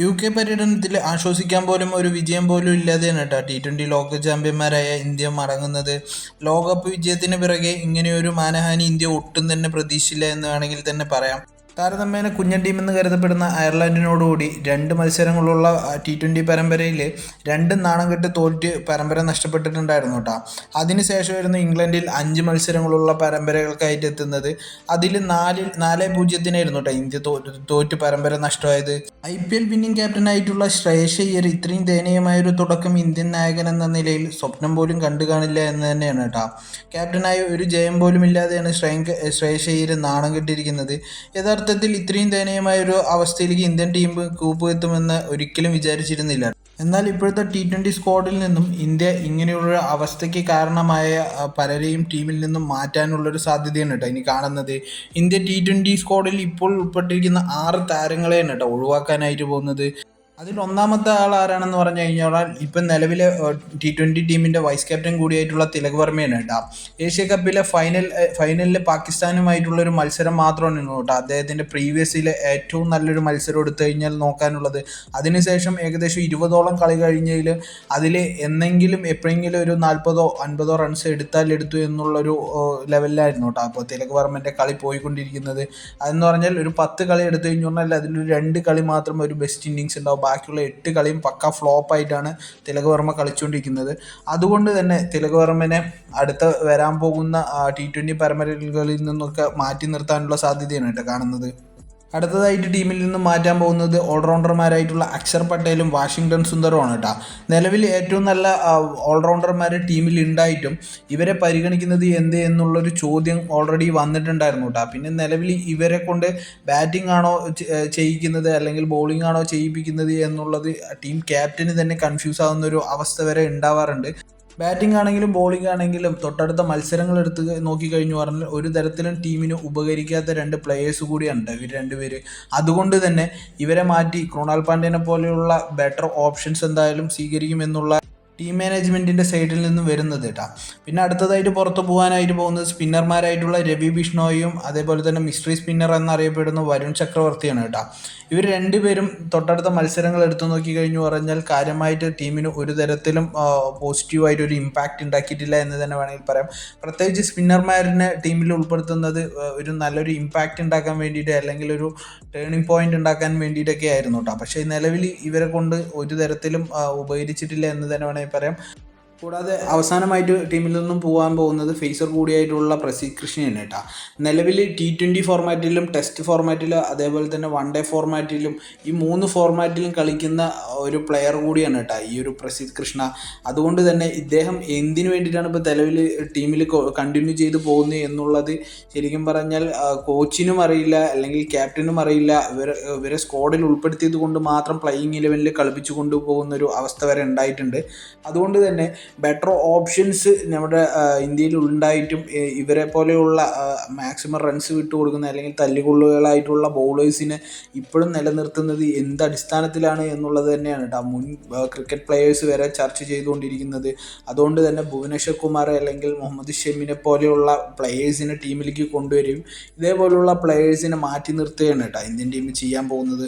UK പര്യടനത്തിൽ ആശ്വസിക്കാൻ പോലും ഒരു വിജയം പോലും ഇല്ലാതെയാണ് കേട്ടോ T20 ലോക ചാമ്പ്യന്മാരായ ഇന്ത്യ മടങ്ങുന്നത്. ലോകകപ്പ് വിജയത്തിന് പിറകെ ഇങ്ങനെയൊരു മാനഹാനി ഇന്ത്യ ഒട്ടും തന്നെ പ്രതീക്ഷിച്ചില്ല എന്ന് വേണമെങ്കിൽ തന്നെ പറയാം. താരതമ്യേന കുഞ്ഞൻ ടീമെന്ന് കരുതപ്പെടുന്ന അയർലൻഡിനോടുകൂടി 2 മത്സരങ്ങളുള്ള T20 പരമ്പരയിൽ 2 നാണം കെട്ട് തോറ്റ് പരമ്പര നഷ്ടപ്പെട്ടിട്ടുണ്ടായിരുന്നു കേട്ടോ. അതിനുശേഷമായിരുന്നു ഇംഗ്ലണ്ടിൽ 5 മത്സരങ്ങളുള്ള പരമ്പരകൾക്കായിട്ട് എത്തുന്നത്. അതിൽ 4-0 കേട്ടോ ഇന്ത്യ തോറ്റ് പരമ്പര നഷ്ടമായത്. IPL വിന്നിംഗ് ക്യാപ്റ്റനായിട്ടുള്ള ശ്രേയസ് അയ്യർ ഇത്രയും ദയനീയമായൊരു തുടക്കം ഇന്ത്യൻ നായകൻ എന്ന നിലയിൽ സ്വപ്നം പോലും കണ്ടു കാണില്ല എന്ന് തന്നെയാണ് കേട്ടോ. ക്യാപ്റ്റനായ ഒരു ജയം പോലും ഇല്ലാതെയാണ് ശ്രേയസ് അയ്യർ നാണം കെട്ടിയിരിക്കുന്നത്. യഥാർത്ഥത്തിൽ ഇത്രയും ദയനീയമായൊരു അവസ്ഥയിലേക്ക് ഇന്ത്യൻ ടീം കൂപ്പുവെത്തുമെന്ന് ഒരിക്കലും വിചാരിച്ചിരുന്നില്ല. എന്നാൽ ഇപ്പോഴത്തെ T20 സ്ക്വാഡിൽ നിന്നും ഇന്ത്യ ഇങ്ങനെയുള്ള അവസ്ഥയ്ക്ക് കാരണമായ പലരെയും ടീമിൽ നിന്നും മാറ്റാനുള്ളൊരു സാധ്യതയാണ് കേട്ടോ ഇനി കാണുന്നത്. ഇന്ത്യ T20 സ്ക്വാഡിൽ ഇപ്പോൾ ഉൾപ്പെട്ടിരിക്കുന്ന 6 താരങ്ങളെയാണ് കേട്ടോ ഒഴിവാക്കാനായിട്ട് പോകുന്നത്. അതിൽ ഒന്നാമത്തെ ആൾ ആരാണെന്ന് പറഞ്ഞു കഴിഞ്ഞാൽ ഇപ്പം നിലവിലെ T20 ടീമിൻ്റെ വൈസ് ക്യാപ്റ്റൻ കൂടിയായിട്ടുള്ള തിലക് വർമ്മയാണ് കേട്ടോ. ഏഷ്യ കപ്പിലെ ഫൈനലിൽ പാകിസ്ഥാനുമായിട്ടുള്ളൊരു മത്സരം മാത്രമാണ് കേട്ടോ അദ്ദേഹത്തിൻ്റെ പ്രീവിയസിലെ ഏറ്റവും നല്ലൊരു മത്സരം എടുത്തു കഴിഞ്ഞാൽ നോക്കാനുള്ളത്. അതിനുശേഷം ഏകദേശം 20ഓളം കളി കഴിഞ്ഞതിൽ അതിൽ എന്നെങ്കിലും എപ്പോഴെങ്കിലും ഒരു 40-50 റൺസ് എടുത്തു എന്നുള്ളൊരു ലെവലിലായിരുന്നു കേട്ടോ അപ്പോൾ തിലക് വർമ്മൻ്റെ കളി പോയിക്കൊണ്ടിരിക്കുന്നത്. അതെന്ന് പറഞ്ഞാൽ ഒരു 10 കളി എടുത്തു കഴിഞ്ഞു പറഞ്ഞാൽ അതിലൊരു 2 കളി മാത്രം ഒരു ബെസ്റ്റ് ഇന്നിങ്സ് ഉണ്ടാവും. ബാക്കിയുള്ള 8 കളിയും പക്ക ഫ്ലോപ്പായിട്ടാണ് തിലക് വർമ്മ കളിച്ചുകൊണ്ടിരിക്കുന്നത്. അതുകൊണ്ട് തന്നെ തിലക് വർമ്മനെ അടുത്ത വരാൻ പോകുന്ന T20 പരമ്പരകളിൽ നിന്നൊക്കെ മാറ്റി നിർത്താനുള്ള സാധ്യതയാണ് കേട്ടോ കാണുന്നത്. അടുത്തതായിട്ട് ടീമിൽ നിന്നും മാറ്റാൻ പോകുന്നത് ഓൾറൗണ്ടർമാരായിട്ടുള്ള അക്ഷർ പട്ടേലും വാഷിങ്ടൺ സുന്ദറുമാണ് കേട്ടോ. നിലവിൽ ഏറ്റവും നല്ല ഓൾറൗണ്ടർമാർ ടീമിൽ ഉണ്ടായിട്ടും ഇവരെ പരിഗണിക്കുന്നത് എന്ത് എന്നുള്ളൊരു ചോദ്യം ഓൾറെഡി വന്നിട്ടുണ്ടായിരുന്നു കേട്ടോ. പിന്നെ നിലവിൽ ഇവരെ കൊണ്ട് ബാറ്റിംഗ് ആണോ ചെയ്യിക്കുന്നത് അല്ലെങ്കിൽ ബോളിംഗ് ആണോ ചെയ്യിപ്പിക്കുന്നത് എന്നുള്ളത് ടീം ക്യാപ്റ്റന് തന്നെ കൺഫ്യൂസ് ആകുന്നൊരു അവസ്ഥ വരെ ഉണ്ടാവാറുണ്ട്. ബാറ്റിംഗ് ആണെങ്കിലും ബോളിംഗ് ആണെങ്കിലും തൊട്ടടുത്ത മത്സരങ്ങൾ എടുത്ത് നോക്കിക്കഴിഞ്ഞു പറഞ്ഞാൽ ഒരു തരത്തിലും ടീമിന് ഉപകരിക്കാത്ത 2 പ്ലെയേഴ്സ് കൂടിയാണ് ഇവർ 2 പേര്. അതുകൊണ്ട് തന്നെ ഇവരെ മാറ്റി കൃണാൽ പാണ്ഡ്യനെ പോലെയുള്ള ബെറ്റർ ഓപ്ഷൻസ് എന്തായാലും സ്വീകരിക്കുമെന്നുള്ള ടീം മാനേജ്മെൻറ്റിൻ്റെ സൈഡിൽ നിന്നും വരുന്നത് കേട്ടോ. പിന്നെ അടുത്തതായിട്ട് പുറത്തു പോകാനായിട്ട് പോകുന്നത് സ്പിന്നർമാരായിട്ടുള്ള രവി ബിഷ്ണോയും അതേപോലെ തന്നെ മിസ്റ്ററി സ്പിന്നർ എന്നറിയപ്പെടുന്ന വരുൺ ചക്രവർത്തിയാണ് കേട്ടോ. ഇവർ 2 പേരും തൊട്ടടുത്ത മത്സരങ്ങൾ എടുത്തു നോക്കി കഴിഞ്ഞു പറഞ്ഞാൽ കാര്യമായിട്ട് ടീമിന് ഒരു തരത്തിലും പോസിറ്റീവായിട്ടൊരു ഇമ്പാക്റ്റ് ഉണ്ടാക്കിയിട്ടില്ല എന്ന് തന്നെ വേണമെങ്കിൽ പറയാം. പ്രത്യേകിച്ച് സ്പിന്നർമാരിനെ ടീമിൽ ഉൾപ്പെടുത്തുന്നത് ഒരു നല്ലൊരു ഇമ്പാക്റ്റ് ഉണ്ടാക്കാൻ വേണ്ടിയിട്ട് അല്ലെങ്കിൽ ഒരു ടേണിംഗ് പോയിന്റ് ഉണ്ടാക്കാൻ വേണ്ടിയിട്ടൊക്കെ ആയിരുന്നു കേട്ടോ. പക്ഷേ നിലവിൽ ഇവരെ കൊണ്ട് ഒരു തരത്തിലും ഉപകരിച്ചിട്ടില്ല എന്ന് തന്നെ വേണമെങ്കിൽ പറയാം. കൂടാതെ അവസാനമായിട്ട് ടീമിൽ നിന്നും പോകാൻ പോകുന്നത് ഫേസർ കൂടിയായിട്ടുള്ള പ്രസീദ് കൃഷ്ണയാണ് കേട്ടോ. നിലവിൽ T20 ഫോർമാറ്റിലും ടെസ്റ്റ് ഫോർമാറ്റിലും അതേപോലെ തന്നെ വൺ ഡേ ഫോർമാറ്റിലും ഈ 3 ഫോർമാറ്റിലും കളിക്കുന്ന ഒരു പ്ലെയർ കൂടിയാണ് കേട്ടോ ഈ ഒരു പ്രസീദ് കൃഷ്ണ. അതുകൊണ്ട് തന്നെ ഇദ്ദേഹം എന്തിനു വേണ്ടിയിട്ടാണ് ഇപ്പോൾ നിലവിൽ ടീമിൽ കണ്ടിന്യൂ ചെയ്ത് പോകുന്നത് എന്നുള്ളത് ശരിക്കും പറഞ്ഞാൽ കോച്ചിനും അറിയില്ല അല്ലെങ്കിൽ ക്യാപ്റ്റനും അറിയില്ല. ഇവരെ സ്ക്വാഡിൽ ഉൾപ്പെടുത്തിയത് കൊണ്ട് മാത്രം പ്ലേയിങ് 11 കളിപ്പിച്ചു കൊണ്ടുപോകുന്നൊരു അവസ്ഥ വരെ ഉണ്ടായിട്ടുണ്ട്. അതുകൊണ്ട് തന്നെ ബെറ്റർ ഓപ്ഷൻസ് നമ്മുടെ ഇന്ത്യയിൽ ഉണ്ടായിട്ടും ഇവരെ പോലെയുള്ള മാക്സിമം റൺസ് വിട്ടുകൊടുക്കുന്ന അല്ലെങ്കിൽ തല്ലികൊള്ളുകളായിട്ടുള്ള ബൗളേഴ്സിനെ ഇപ്പോഴും നിലനിർത്തുന്നത് എന്ത് അടിസ്ഥാനത്തിലാണ് എന്നുള്ളത് തന്നെയാണ് കേട്ടോ മുൻ ക്രിക്കറ്റ് പ്ലെയേഴ്സ് വരെ ചർച്ച ചെയ്തുകൊണ്ടിരിക്കുന്നത്. അതുകൊണ്ട് തന്നെ ഭുവനേശ്വർ കുമാർ അല്ലെങ്കിൽ മുഹമ്മദ് ഷമിനെ പോലെയുള്ള പ്ലെയേഴ്സിനെ ടീമിലേക്ക് കൊണ്ടുവരികയും ഇതേപോലുള്ള പ്ലെയേഴ്സിനെ മാറ്റി നിർത്തുകയാണ് കേട്ടോ ഇന്ത്യൻ ടീം ചെയ്യാൻ പോകുന്നത്.